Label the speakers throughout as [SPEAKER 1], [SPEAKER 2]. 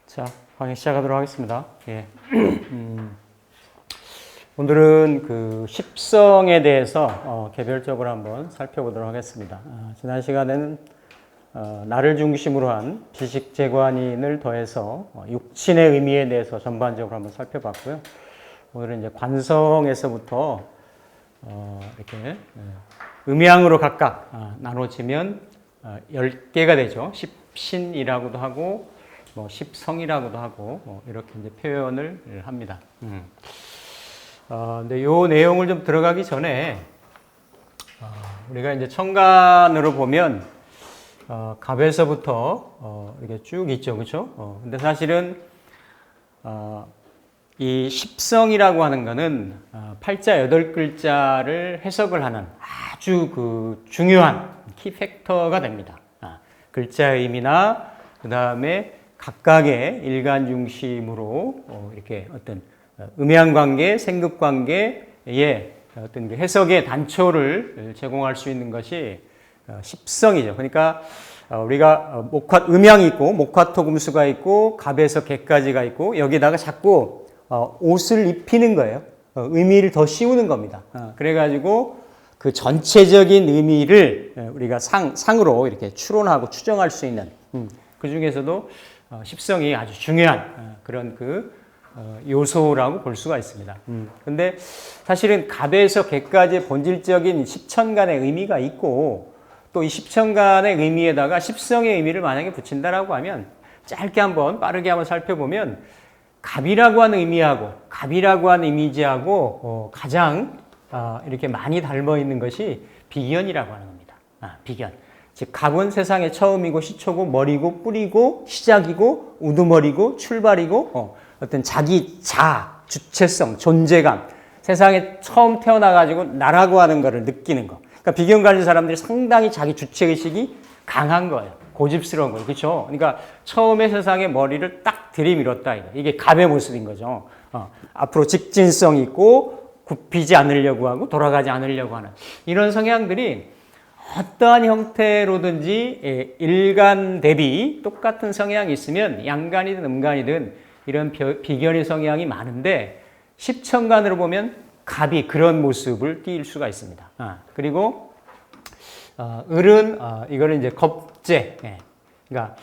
[SPEAKER 1] 자, 강의 시작하도록 하겠습니다. 예. 오늘은 그 십성에 대해서 개별적으로 한번 살펴보도록 하겠습니다. 지난 시간에는 나를 중심으로 한 지식재관인을 더해서 육친의 의미에 대해서 전반적으로 한번 살펴봤고요. 오늘은 이제 관성에서부터 이렇게 음양으로 각각 나눠지면 10개가 되죠. 십신이라고도 하고 뭐 십성이라고도 하고 이렇게 이제 표현을 합니다. 근데 요 내용을 좀 들어가기 전에 우리가 이제 천간으로 보면 갑에서부터 이렇게 쭉 있죠, 그렇죠? 근데 사실은 이 십성이라고 하는 거는 팔자 8글자를 해석을 하는 아주 그 중요한 키 팩터가 됩니다. 글자의 의미나 그 다음에 각각의 일간 중심으로 이렇게 어떤 음양관계, 생극관계의 어떤 해석의 단초를 제공할 수 있는 것이 십성이죠. 그러니까 우리가 음양이 있고 목화토금수가 있고 갑에서 개까지가 있고 여기다가 자꾸 옷을 입히는 거예요. 의미를 더 씌우는 겁니다. 그래가지고 그 전체적인 의미를 우리가 상으로 이렇게 추론하고 추정할 수 있는 그 중에서도 십성이 아주 중요한 그런 그 요소라고 볼 수가 있습니다. 근데 사실은 갑에서 개까지의 본질적인 십천간의 의미가 있고 또 이 십천간의 의미에다가 십성의 의미를 만약에 붙인다라고 하면 짧게 한번 빠르게 한번 살펴보면 갑이라고 하는 의미하고 갑이라고 하는 이미지하고 가장 이렇게 많이 닮아 있는 것이 비견이라고 하는 겁니다. 비견. 즉 갑은 세상의 처음이고 시초고 머리고 뿌리고 시작이고 우두머리고 출발이고 어떤 자기 주체성, 존재감, 세상에 처음 태어나가지고 나라고 하는 것을 느끼는 거. 그러니까 비견 가진 사람들이 상당히 자기 주체의식이 강한 거예요. 고집스러운 거예요. 그렇죠? 그러니까 처음에 세상에 머리를 딱 들이밀었다. 이게 갑의 모습인 거죠. 앞으로 직진성 있고 굽히지 않으려고 하고 돌아가지 않으려고 하는 이런 성향들이 어떠한 형태로든지 일간 대비 똑같은 성향이 있으면 양간이든 음간이든 이런 비견의 성향이 많은데 십천간으로 보면 갑이 그런 모습을 띠일 수가 있습니다. 그리고 을은 이거는 이제 겁재. 그러니까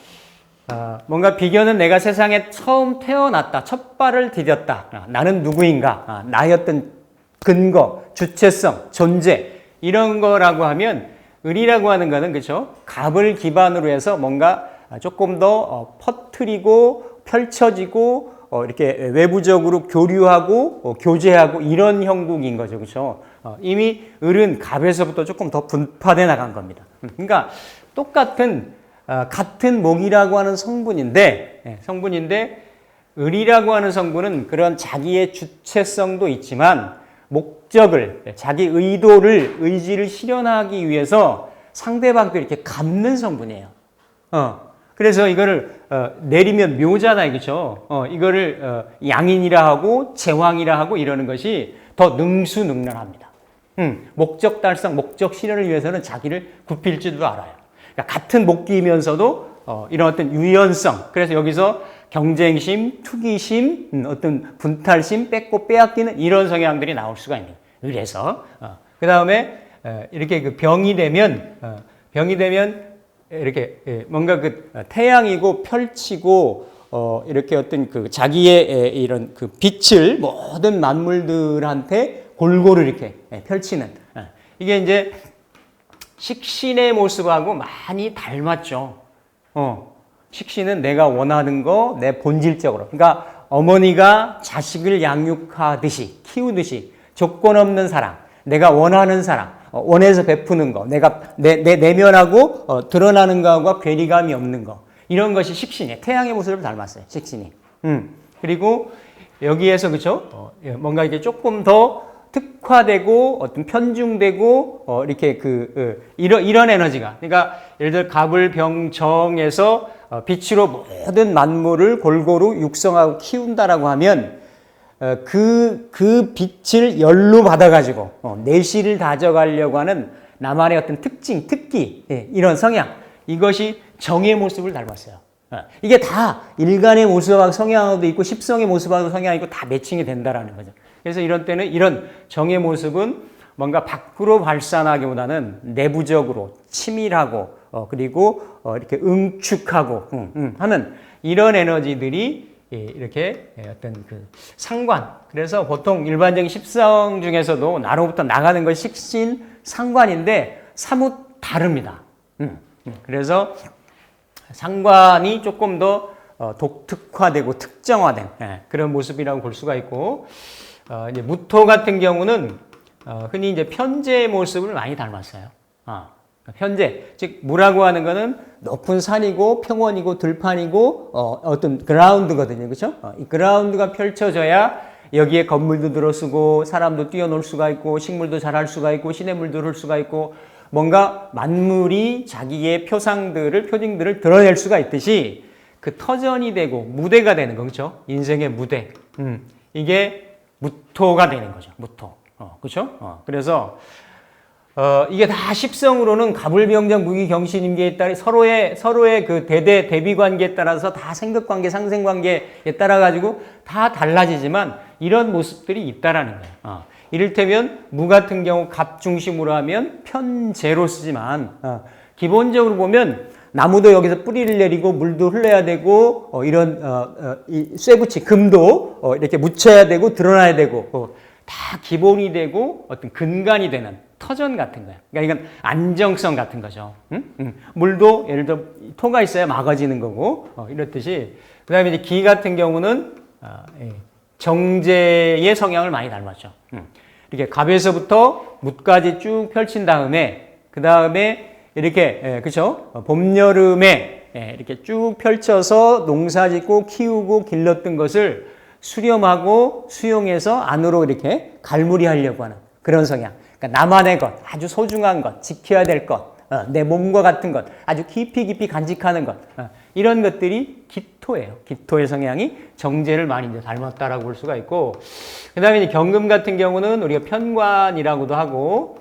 [SPEAKER 1] 뭔가 비견은 내가 세상에 처음 태어났다, 첫 발을 디뎠다. 나는 누구인가? 나의 어떤 근거, 주체성, 존재 이런 거라고 하면 을이라고 하는 거는 그렇죠? 갑을 기반으로 해서 뭔가 조금 더 퍼뜨리고 펼쳐지고 이렇게 외부적으로 교류하고 교제하고 이런 형국인 거죠. 그렇죠? 이미 을은 갑에서부터 조금 더 분파돼 나간 겁니다. 그러니까 똑같은 같은 목이라고 하는 성분인데 을이라고 하는 성분은 그런 자기의 주체성도 있지만 목적을, 자기 의지를 실현하기 위해서 상대방도 이렇게 갚는 성분이에요. 그래서 이거를 내리면 묘잖아요. 그렇죠? 이거를 양인이라 하고 제왕이라 하고 이러는 것이 더 능수능란합니다. 목적 달성, 목적 실현을 위해서는 자기를 굽힐 줄도 알아요. 그러니까 같은 목기이면서도 이런 어떤 유연성, 그래서 여기서 경쟁심, 투기심, 어떤 분탈심, 뺏고 빼앗기는 이런 성향들이 나올 수가 있는 거예요. 그래서 그 다음에 이렇게 그 병이 되면 이렇게 뭔가 그 태양이고 펼치고 이렇게 어떤 그 자기의 이런 그 빛을 모든 만물들한테 골고루 이렇게 펼치는 이게 이제 식신의 모습하고 많이 닮았죠. 식신은 내가 원하는 거, 내 본질적으로. 그러니까 어머니가 자식을 양육하듯이, 키우듯이 조건 없는 사랑, 내가 원하는 사랑, 원해서 베푸는 거, 내가 내 내면하고 드러나는 거하고 괴리감이 없는 거. 이런 것이 식신이에요. 태양의 모습을 닮았어요. 식신이. 그리고 여기에서 그렇죠? 뭔가 이게 조금 더 특화되고 어떤 편중되고 이렇게 이런 에너지가 그러니까 예를 들어 갑을병정에서 빛으로 모든 만물을 골고루 육성하고 키운다라고 하면 그 빛을 열로 받아가지고 내실을 다져가려고 하는 나만의 어떤 특징, 특기, 이런 성향, 이것이 정의 모습을 닮았어요. 이게 다 일간의 모습하고 성향도 있고 십성의 모습하고 성향이 있고 다 매칭이 된다라는 거죠. 그래서 이런 때는 이런 정의 모습은 뭔가 밖으로 발산하기보다는 내부적으로 치밀하고 그리고 이렇게 응축하고 하는 이런 에너지들이 이렇게 어떤 그 상관. 그래서 보통 일반적인 십성 중에서도 나로부터 나가는 것 식신 상관인데 사뭇 다릅니다. 그래서 상관이 조금 더 독특화되고 특정화된 그런 모습이라고 볼 수가 있고, 이제 무토 같은 경우는 흔히 이제 편재의 모습을 많이 닮았어요. 편재, 즉 무라고 하는 거는 높은 산이고 평원이고 들판이고 어떤 그라운드거든요, 그렇죠? 이 그라운드가 펼쳐져야 여기에 건물도 들어서고 사람도 뛰어놀 수가 있고 식물도 자랄 수가 있고 시냇물도 흐를 수가 있고 뭔가 만물이 자기의 표징들을 드러낼 수가 있듯이 그 터전이 되고 무대가 되는 거, 그렇죠? 인생의 무대. 이게 무토가 되는 거죠, 무토. 그렇죠? 그래서 이게 다 십성으로는 가불병정 무기경신임계에 따라 서로의 그 대비 관계에 따라서 다 생극 관계, 상생 관계에 따라 가지고 다 달라지지만 이런 모습들이 있다라는 거예요. 이를테면 무 같은 경우 갑 중심으로 하면 편재로 쓰지만 기본적으로 보면 나무도 여기서 뿌리를 내리고 물도 흘러야 되고 이런 이 쇠붙이 금도 이렇게 묻혀야 되고 드러나야 되고 다 기본이 되고 어떤 근간이 되는 터전 같은 거예요. 그러니까 이건 안정성 같은 거죠. 물도 예를 들어 토가 있어야 막아지는 거고 이렇듯이 그다음에 이제 기 같은 경우는 정제의 성향을 많이 닮았죠. 이렇게 갑에서부터 뭇까지 쭉 펼친 다음에 그 다음에 이렇게 그렇죠? 봄 여름에 이렇게 쭉 펼쳐서 농사짓고 키우고 길렀던 것을 수렴하고 수용해서 안으로 이렇게 갈무리하려고 하는 그런 성향. 그러니까 나만의 것, 아주 소중한 것, 지켜야 될 것, 내 몸과 같은 것, 아주 깊이 간직하는 것, 이런 것들이 기토예요. 기토의 성향이 정제를 많이 이제 닮았다라고 볼 수가 있고, 그 다음에 이제 경금 같은 경우는 우리가 편관이라고도 하고,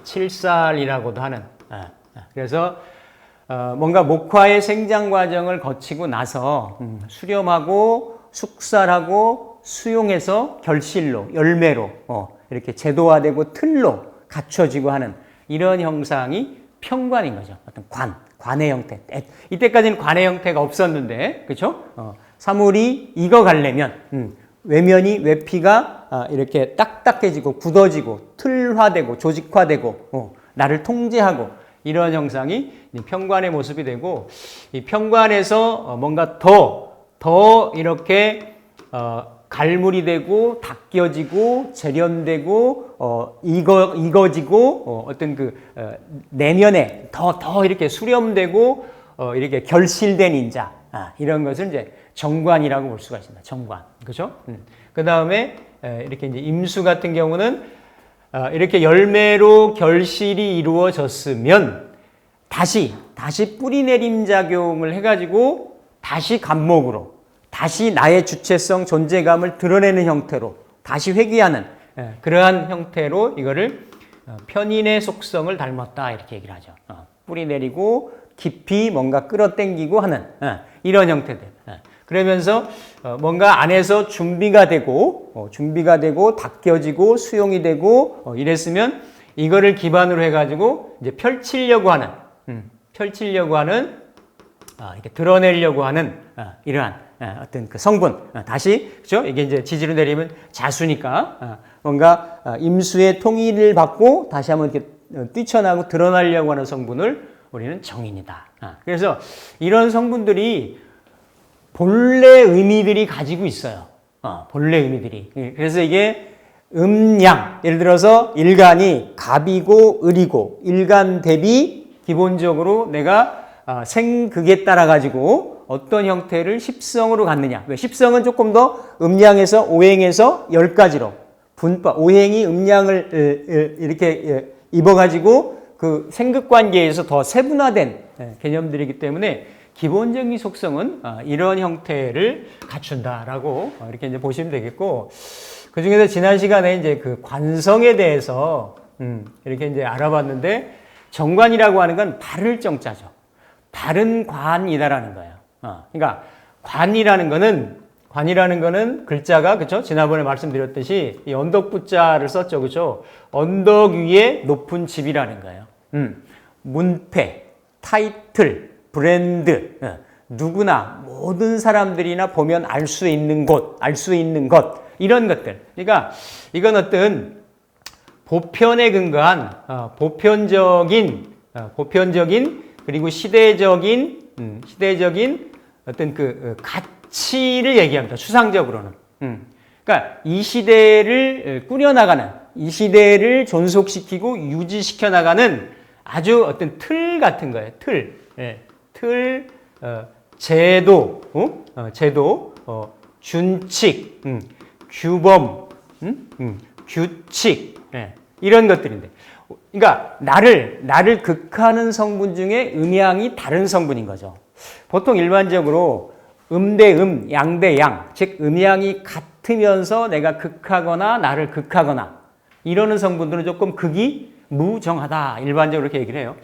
[SPEAKER 1] 칠살이라고도 하는, 그래서 뭔가 목화의 생장 과정을 거치고 나서 수렴하고 숙살하고 수용해서 결실로, 열매로 이렇게 제도화되고 틀로 갖춰지고 하는 이런 형상이 편관인 거죠. 어떤 관의 형태. 이때까지는 관의 형태가 없었는데, 그렇죠? 사물이 익어가려면 외피가 이렇게 딱딱해지고 굳어지고 틀화되고 조직화되고 나를 통제하고 이런 형상이 편관의 모습이 되고, 이 편관에서 뭔가 더 이렇게 갈물이 되고 닦여지고 재련되고 익어지고 어떤 그 내면에 더 이렇게 수렴되고 이렇게 결실된 인자, 이런 것을 이제 정관이라고 볼 수가 있습니다. 정관, 그렇죠? 그 다음에 이렇게 이제 임수 같은 경우는 이렇게 열매로 결실이 이루어졌으면 다시 뿌리 내림 작용을 해가지고 다시 갑목으로 다시 나의 주체성, 존재감을 드러내는 형태로 다시 회귀하는 그러한 형태로 이거를 편인의 속성을 닮았다 이렇게 얘기를 하죠. 뿌리 내리고 깊이 뭔가 끌어당기고 하는 이런 형태들. 그러면서 뭔가 안에서 준비가 되고 닦여지고 수용이 되고 이랬으면 이거를 기반으로 해가지고 이제 펼치려고 하는 이렇게 드러내려고 하는 이러한 어떤 그 성분, 다시, 그죠? 이게 이제 지지로 내리면 자수니까, 뭔가 임수의 통일을 받고 다시 한번 이렇게 뛰쳐나고 드러나려고 하는 성분을 우리는 정인이다. 그래서 이런 성분들이 본래 의미들이 가지고 있어요. 본래 의미들이. 그래서 이게 음양, 예를 들어서 일간이 갑이고 을이고, 일간 대비 기본적으로 내가 생극에 따라 가지고 어떤 형태를 십성으로 갖느냐. 십성은 조금 더 음양에서 오행에서 10가지로 분법, 오행이 음양을 이렇게 입어가지고 그 생극 관계에서 더 세분화된 개념들이기 때문에 기본적인 속성은 이런 형태를 갖춘다라고 이렇게 이제 보시면 되겠고, 그 중에서 지난 시간에 이제 그 관성에 대해서 이렇게 이제 알아봤는데, 정관이라고 하는 건 바를 정자죠. 바른 관이다라는 거예요. 그러니까 관이라는 거는 글자가, 그쵸? 지난번에 말씀드렸듯이 이 언덕부자를 썼죠. 그쵸? 언덕 위에 높은 집이라는 거예요. 문패, 타이틀, 브랜드, 누구나, 모든 사람들이나 보면 알 수 있는 곳, 알 수 있는 것, 이런 것들. 그러니까 이건 어떤 보편에 근거한, 보편적인, 그리고 시대적인 어떤 그 가치를 얘기합니다. 추상적으로는. 그러니까 이 시대를 꾸려나가는, 이 시대를 존속시키고 유지시켜 나가는 아주 어떤 틀 같은 거예요. 틀, 제도, 준칙, 규범, 규칙, 이런 것들인데. 그러니까 나를 극하는 성분 중에 음양이 다른 성분인 거죠. 보통 일반적으로 대 양 대 양, 즉 음양이 같으면서 내가 극하거나 나를 극하거나 이러는 성분들은 조금 극이 무정하다. 일반적으로 이렇게 얘기를 해요.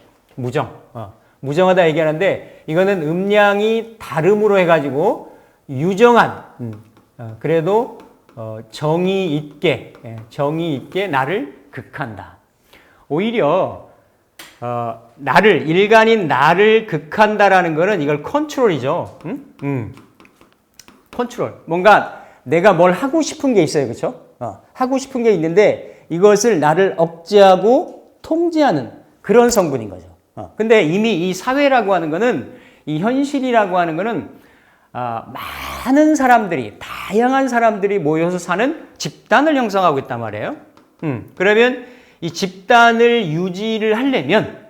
[SPEAKER 1] 무정하다 얘기하는데, 이거는 음양이 다름으로 해가지고 유정한, 그래도 정의 있게 나를 극한다. 오히려 일간인 나를 극한다라는 거는 이걸 컨트롤이죠. 컨트롤. 뭔가 내가 뭘 하고 싶은 게 있어요. 그렇죠? 하고 싶은 게 있는데 이것을 나를 억제하고 통제하는 그런 성분인 거죠. 근데 이미 이 사회라고 하는 거는, 이 현실이라고 하는 거는 많은 사람들이, 다양한 사람들이 모여서 사는 집단을 형성하고 있단 말이에요. 그러면 이 집단을 유지를 하려면,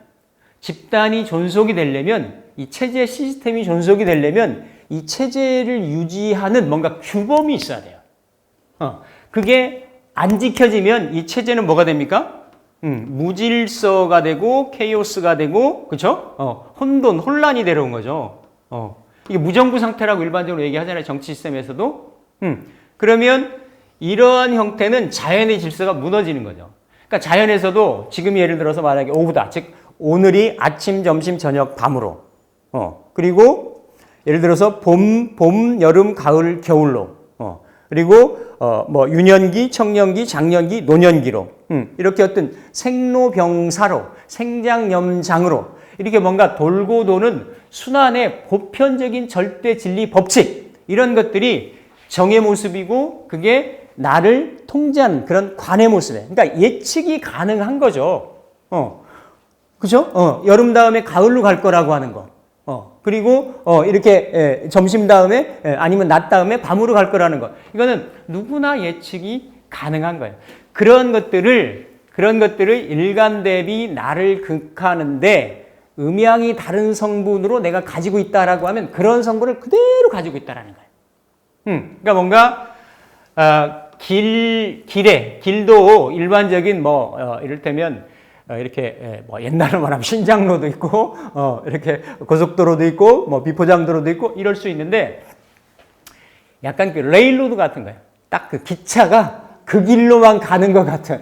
[SPEAKER 1] 집단이 존속이 되려면, 이 체제 시스템이 존속이 되려면 이 체제를 유지하는 뭔가 규범이 있어야 돼요. 그게 안 지켜지면 이 체제는 뭐가 됩니까? 무질서가 되고 케이오스가 되고, 그렇죠? 혼란이 되는 거죠. 이게 무정부 상태라고 일반적으로 얘기하잖아요. 정치 시스템에서도. 그러면 이러한 형태는 자연의 질서가 무너지는 거죠. 그러니까 자연에서도 지금 예를 들어서 만약에 오후다, 즉 오늘이 아침, 점심, 저녁, 밤으로, 그리고 예를 들어서 봄, 여름, 가을, 겨울로, 그리고 뭐 유년기, 청년기, 장년기, 노년기로, 이렇게 어떤 생로병사로, 생장염장으로 이렇게 뭔가 돌고 도는 순환의 보편적인 절대 진리 법칙, 이런 것들이 정의 모습이고 그게 나를 통제하는 그런 관의 모습이에요. 그러니까 예측이 가능한 거죠. 그죠? 여름 다음에 가을로 갈 거라고 하는 거. 그리고 이렇게 점심 다음에 아니면 낮 다음에 밤으로 갈 거라는 거. 이거는 누구나 예측이 가능한 거예요. 그런 것들을 일간 대비 나를 극하는데 음양이 다른 성분으로 내가 가지고 있다라고 하면 그런 성분을 그대로 가지고 있다라는 거예요. 그러니까 뭔가 길도 일반적인 이를테면 이렇게 뭐 옛날로 말하면 신장로도 있고 이렇게 고속도로도 있고 뭐 비포장도로도 있고 이럴 수 있는데, 약간 그 레일로드 같은 거예요. 딱 그 기차가 그 길로만 가는 것 같은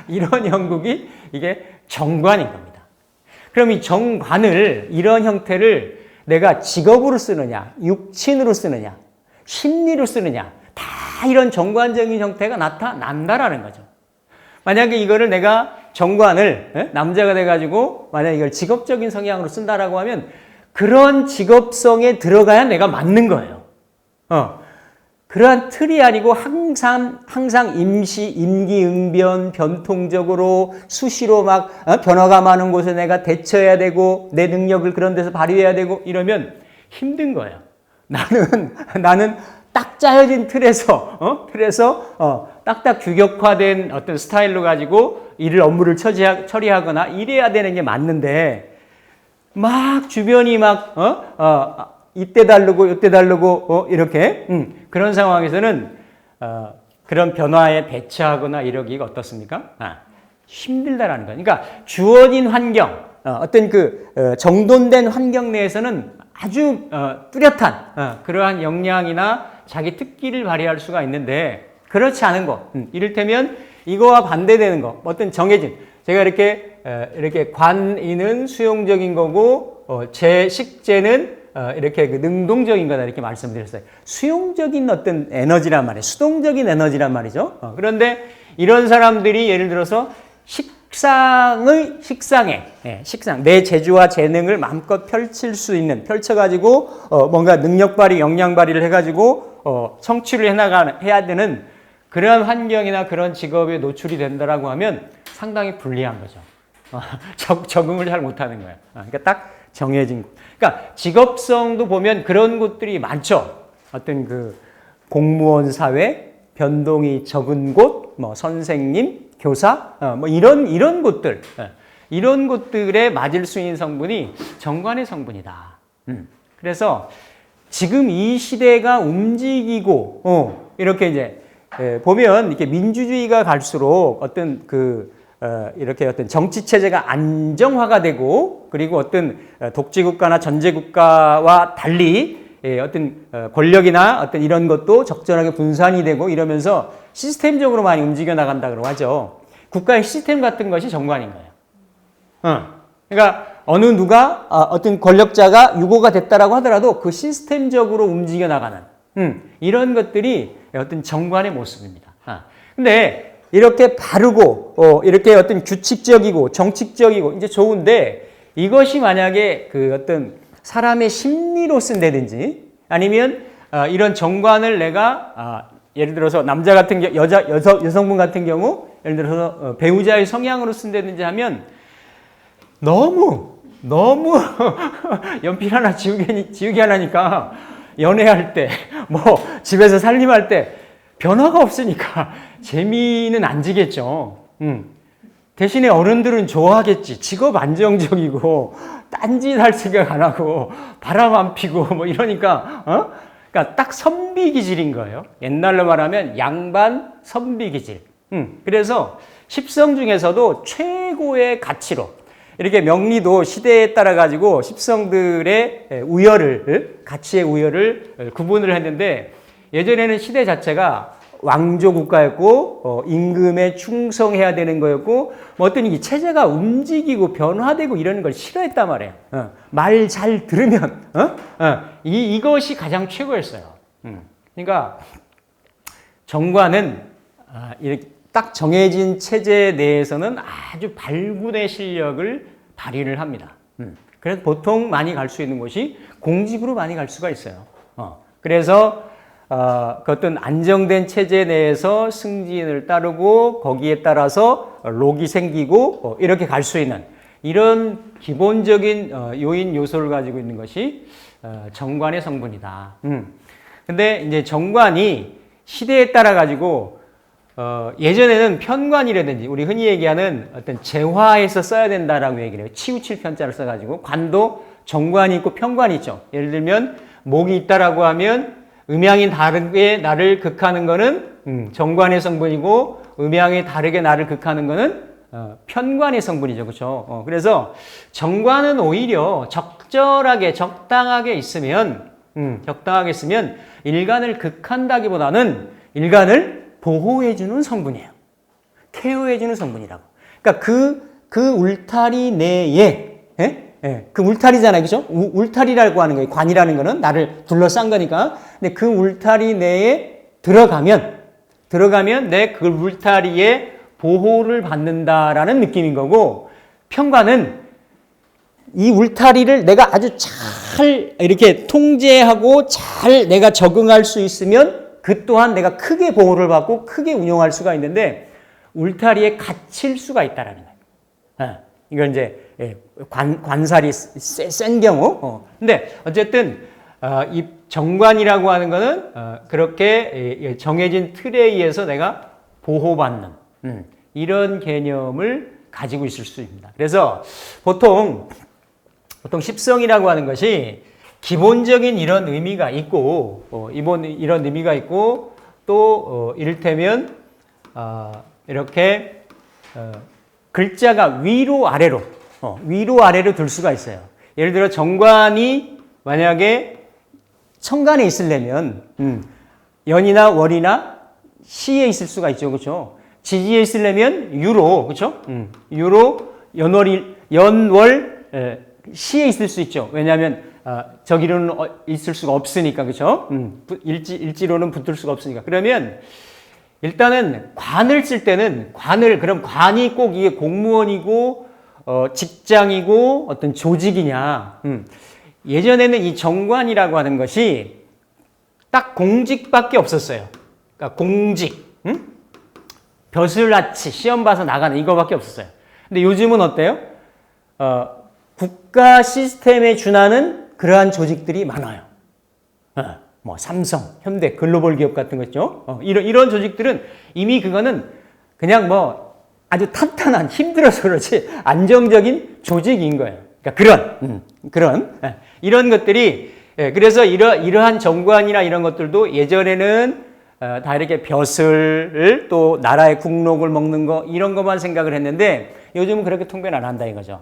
[SPEAKER 1] 이런 형국이 이게 정관인 겁니다. 그럼 이 정관을, 이런 형태를 내가 직업으로 쓰느냐, 육친으로 쓰느냐, 심리로 쓰느냐, 다 이런 정관적인 형태가 나타난다라는 거죠. 만약에 이거를 내가 정관을, 남자가 돼가지고 만약에 이걸 직업적인 성향으로 쓴다라고 하면 그런 직업성에 들어가야 내가 맞는 거예요. 그러한 틀이 아니고 항상 임기응변, 변통적으로 수시로 막 변화가 많은 곳에 내가 대처해야 되고 내 능력을 그런 데서 발휘해야 되고 이러면 힘든 거예요. 나는 딱 짜여진 틀에서 딱딱 규격화된 어떤 스타일로 가지고 업무를 처리하거나 이래야 되는 게 맞는데, 막 주변이 막 이때 다르고 이때 다르고 이렇게 그런 상황에서는 그런 변화에 대처하거나 이러기가 어떻습니까? 힘들다라는 거예요. 그러니까 주어진 환경, 어떤 그 정돈된 환경 내에서는 아주 뚜렷한 그러한 역량이나 자기 특기를 발휘할 수가 있는데 그렇지 않은 것, 이를테면 이거와 반대되는 것, 어떤 정해진 제가 이렇게 관인은 수용적인 거고 제 식재는 이렇게 그 능동적인 거다 이렇게 말씀드렸어요. 수용적인 어떤 에너지란 말이에요. 수동적인 에너지란 말이죠. 그런데 이런 사람들이 예를 들어서 식상 내 재주와 재능을 마음껏 펼칠 수 있는 펼쳐가지고 뭔가 능력 발휘, 역량 발휘를 해가지고 성취를 해야 되는 그런 환경이나 그런 직업에 노출이 된다라고 하면 상당히 불리한 거죠. 적응을 잘 못하는 거예요. 그러니까 딱 정해진 곳. 그러니까 직업성도 보면 그런 곳들이 많죠. 어떤 그 공무원 사회, 변동이 적은 곳, 뭐 선생님, 교사, 뭐 이런 곳들, 이런 곳들에 맞을 수 있는 성분이 정관의 성분이다. 그래서 지금 이 시대가 움직이고 이렇게 이제 보면 이렇게 민주주의가 갈수록 어떤 이렇게 어떤 정치 체제가 안정화가 되고 그리고 어떤 독재국가나 전제국가와 달리 어떤 권력이나 어떤 이런 것도 적절하게 분산이 되고 이러면서 시스템적으로 많이 움직여 나간다고 하죠. 국가의 시스템 같은 것이 정관인 거예요. 그러니까 어느 누가 어떤 권력자가 유고가 됐다라고 하더라도 그 시스템적으로 움직여 나가는 이런 것들이 어떤 정관의 모습입니다. 근데 이렇게 바르고 이렇게 어떤 규칙적이고 정칙적이고 이제 좋은데 이것이 만약에 그 어떤 사람의 심리로 쓴다든지 아니면 이런 정관을 내가 예를 들어서 남자 같은 경우 여성분 같은 경우 예를 들어서 배우자의 성향으로 쓴다든지 하면 너무 연필 하나 지우개 하나니까 연애할 때 뭐 집에서 살림할 때 변화가 없으니까 재미는 안 지겠죠. 대신에 어른들은 좋아하겠지. 직업 안정적이고 딴짓 할 생각 안 하고 바람 안 피고 뭐 이러니까 그러니까 딱 선비기질인 거예요. 옛날로 말하면 양반 선비기질. 그래서 십성 중에서도 최고의 가치로 이렇게 명리도 시대에 따라 가지고 십성들의 가치의 우열을 구분을 했는데 예전에는 시대 자체가 왕조 국가였고 임금에 충성해야 되는 거였고 뭐 어떤 이 체제가 움직이고 변화되고 이러는 걸 싫어했단 말이에요. 말 잘 들으면 이것이 가장 최고였어요. 그러니까 정관은 이렇게 딱 정해진 체제 내에서는 아주 발군의 실력을 발휘를 합니다. 그래서 보통 많이 갈 수 있는 곳이 공직으로 많이 갈 수가 있어요. 그래서 그 어떤 안정된 체제 내에서 승진을 따르고 거기에 따라서 록이 생기고 이렇게 갈 수 있는 이런 기본적인 요인 요소를 가지고 있는 것이 정관의 성분이다. 근데 이제 정관이 시대에 따라 가지고 예전에는 편관이라든지 우리 흔히 얘기하는 어떤 재화에서 써야 된다라고 얘기를 해요. 치우칠 편자를 써가지고 관도 정관이 있고 편관이 있죠. 예를 들면 목이 있다라고 하면 음양이 다르게 나를 극하는 거는 정관의 성분이고 음양이 다르게 나를 극하는 거는 편관의 성분이죠. 그렇죠? 그래서 정관은 오히려 적절하게 적당하게 있으면 일간을 극한다기보다는 일간을 보호해주는 성분이에요. 케어해주는 성분이라고. 그러니까 그 울타리 내에 그 울타리잖아요. 그죠? 울타리라고 하는 거예요. 관이라는 거는 나를 둘러싼 거니까. 근데 그 울타리 내에 들어가면 내 그 울타리에 보호를 받는다라는 느낌인 거고 편관은 이 울타리를 내가 아주 잘 이렇게 통제하고 잘 내가 적응할 수 있으면 그 또한 내가 크게 보호를 받고 크게 운용할 수가 있는데 울타리에 갇힐 수가 있다라는 거예요. 이건 이제 관살이 센 경우. 근데 어쨌든 이 정관이라고 하는 거는 그렇게 정해진 틀에 의해서 내가 보호받는 이런 개념을 가지고 있을 수 있습니다. 그래서 보통 십성이라고 하는 것이 기본적인 이런 의미가 있고 이런 의미가 있고 또 이를테면 이렇게 글자가 위로 아래로 둘 수가 있어요. 예를 들어 정관이 만약에 천간에 있으려면 연이나 월이나 시에 있을 수가 있죠. 그렇죠? 지지에 있으려면 유로, 그렇죠? 유로, 연월, 시에 있을 수 있죠. 왜냐하면 저기로는 있을 수가 없으니까, 그렇죠? 일지로는 붙을 수가 없으니까. 그러면 일단은 관을 쓸 때는 그럼 관이 꼭 이게 공무원이고 직장이고 어떤 조직이냐? 예전에는 이 정관이라고 하는 것이 딱 공직밖에 없었어요. 그러니까 공직, 벼슬아치 시험 봐서 나가는 이거밖에 없었어요. 근데 요즘은 어때요? 국가 시스템에 준하는 그러한 조직들이 많아요. 뭐 삼성, 현대, 글로벌 기업 같은 거 있죠. 이런 조직들은 이미 그거는 그냥 뭐 아주 탄탄한 힘들어서 그렇지 안정적인 조직인 거예요. 그러니까 그런 이런 것들이 그래서 이러한 정관이나 이런 것들도 예전에는 다 이렇게 벼슬을 또 나라의 국록을 먹는 거 이런 것만 생각을 했는데 요즘은 그렇게 통배는 안 한다 이거죠.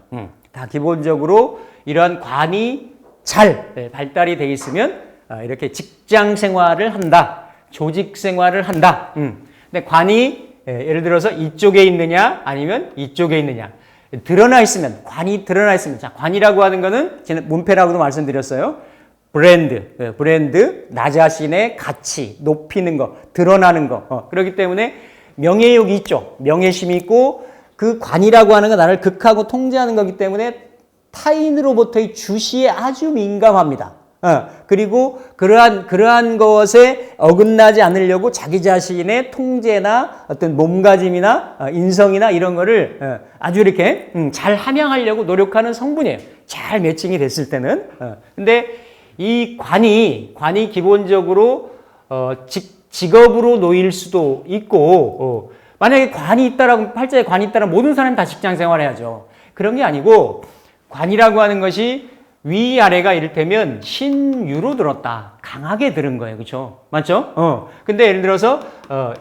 [SPEAKER 1] 다 기본적으로 이러한 관이 잘 발달이 돼 있으면 이렇게 직장 생활을 한다, 조직 생활을 한다. 근데 관이 예를 들어서 이쪽에 있느냐 아니면 이쪽에 있느냐 드러나 있으면 관이 드러나 있으면 자 관이라고 하는 거는 저는 문패라고도 말씀드렸어요. 브랜드 나 자신의 가치 높이는 거 드러나는 거 그렇기 때문에 명예욕이 있죠. 명예심이 있고 그 관이라고 하는 건 나를 극하고 통제하는 거기 때문에 타인으로부터의 주시에 아주 민감합니다. 그리고 그러한 것에 어긋나지 않으려고 자기 자신의 통제나 어떤 몸가짐이나 인성이나 이런 거를 아주 이렇게 잘 함양하려고 노력하는 성분이에요. 잘 매칭이 됐을 때는. 근데 이 관이 기본적으로 직업으로 놓일 수도 있고 만약에 관이 있다라고 팔자에 관이 있다라면 모든 사람이 다 직장 생활해야죠. 그런 게 아니고 관이라고 하는 것이 위아래가 이를테면 신유로 들었다. 강하게 들은 거예요. 그렇죠? 맞죠? 근데 예를 들어서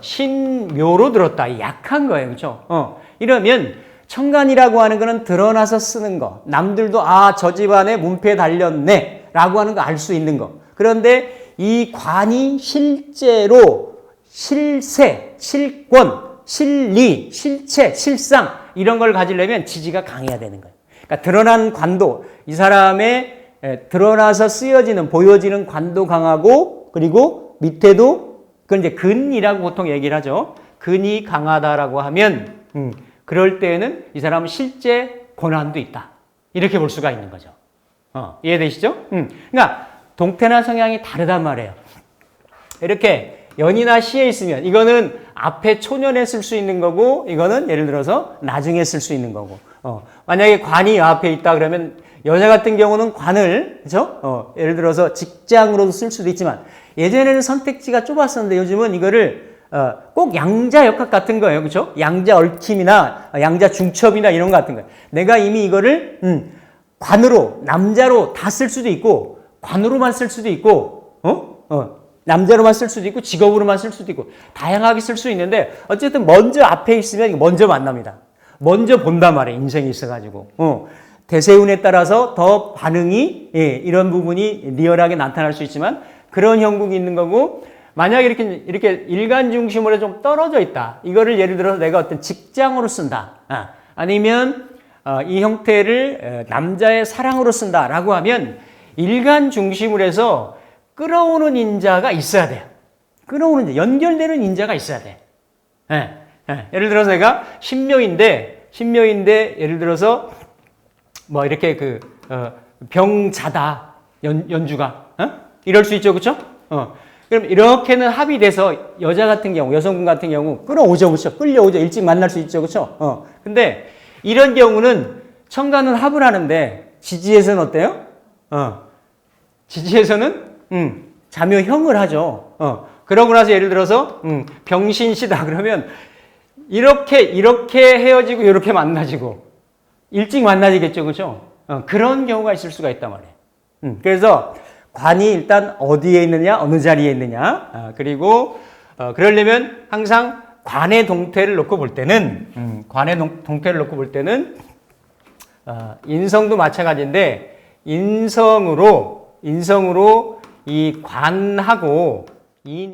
[SPEAKER 1] 신묘로 들었다. 약한 거예요. 그렇죠? 이러면 천간이라고 하는 거는 드러나서 쓰는 거. 남들도 저 집안에 문패 달렸네 라고 하는 거 알 수 있는 거. 그런데 이 관이 실제로 실세, 실권, 실리, 실체, 실상 이런 걸 가지려면 지지가 강해야 되는 거예요. 그러니까 드러난 관도 이 사람의 드러나서 쓰여지는 보여지는 관도 강하고 그리고 밑에도 그건 이제 근이라고 보통 얘기를 하죠. 근이 강하다라고 하면 그럴 때에는 이 사람은 실제 권한도 있다. 이렇게 볼 수가 있는 거죠. 이해되시죠? 그러니까 동태나 성향이 다르단 말이에요. 이렇게 연이나 시에 있으면 이거는 앞에 초년에 쓸 수 있는 거고 이거는 예를 들어서 나중에 쓸 수 있는 거고 만약에 관이 앞에 있다 그러면 여자 같은 경우는 관을 그렇죠? 예를 들어서 직장으로도 쓸 수도 있지만 예전에는 선택지가 좁았었는데 요즘은 이거를 꼭 양자 역학 같은 거예요. 그렇죠? 양자 얽힘이나 양자 중첩이나 이런 거 같은 거예요. 내가 이미 이거를 관으로 남자로 다 쓸 수도 있고 관으로만 쓸 수도 있고 남자로만 쓸 수도 있고 직업으로만 쓸 수도 있고 다양하게 쓸 수 있는데 어쨌든 먼저 앞에 있으면 먼저 만납니다. 먼저 본단 말이에요. 인생이 있어가지고 대세운에 따라서 더 반응이 이런 부분이 리얼하게 나타날 수 있지만 그런 형국이 있는 거고 만약에 이렇게 일간 중심으로 좀 떨어져 있다. 이거를 예를 들어서 내가 어떤 직장으로 쓴다. 아니면 이 형태를 남자의 사랑으로 쓴다라고 하면 일간 중심으로 해서 끌어오는 인자가 있어야 돼요. 끌어오는 인자, 연결되는 인자가 있어야 돼. 예를 들어서 내가 신묘인데 예를 들어서 뭐 이렇게 병자다 연주가 이럴 수 있죠, 그렇죠? 그럼 이렇게는 합의돼서 여자 같은 경우, 여성분 같은 경우 끌어오죠, 그렇죠? 끌려오죠, 일찍 만날 수 있죠, 그렇죠? 근데 이런 경우는 천간은 합을 하는데 지지에서는 어때요? 지지에서는 자묘형을 하죠. 그러고 나서 예를 들어서 병신시다 그러면 이렇게 헤어지고 이렇게 만나지고 일찍 만나지겠죠, 그렇죠? 그런 경우가 있을 수가 있단 말이에요. 그래서 관이 일단 어디에 있느냐, 어느 자리에 있느냐, 그리고 그러려면 항상 관의 동태를 놓고 볼 때는 인성도 마찬가지인데 인성으로 인성으로 이 관하고 인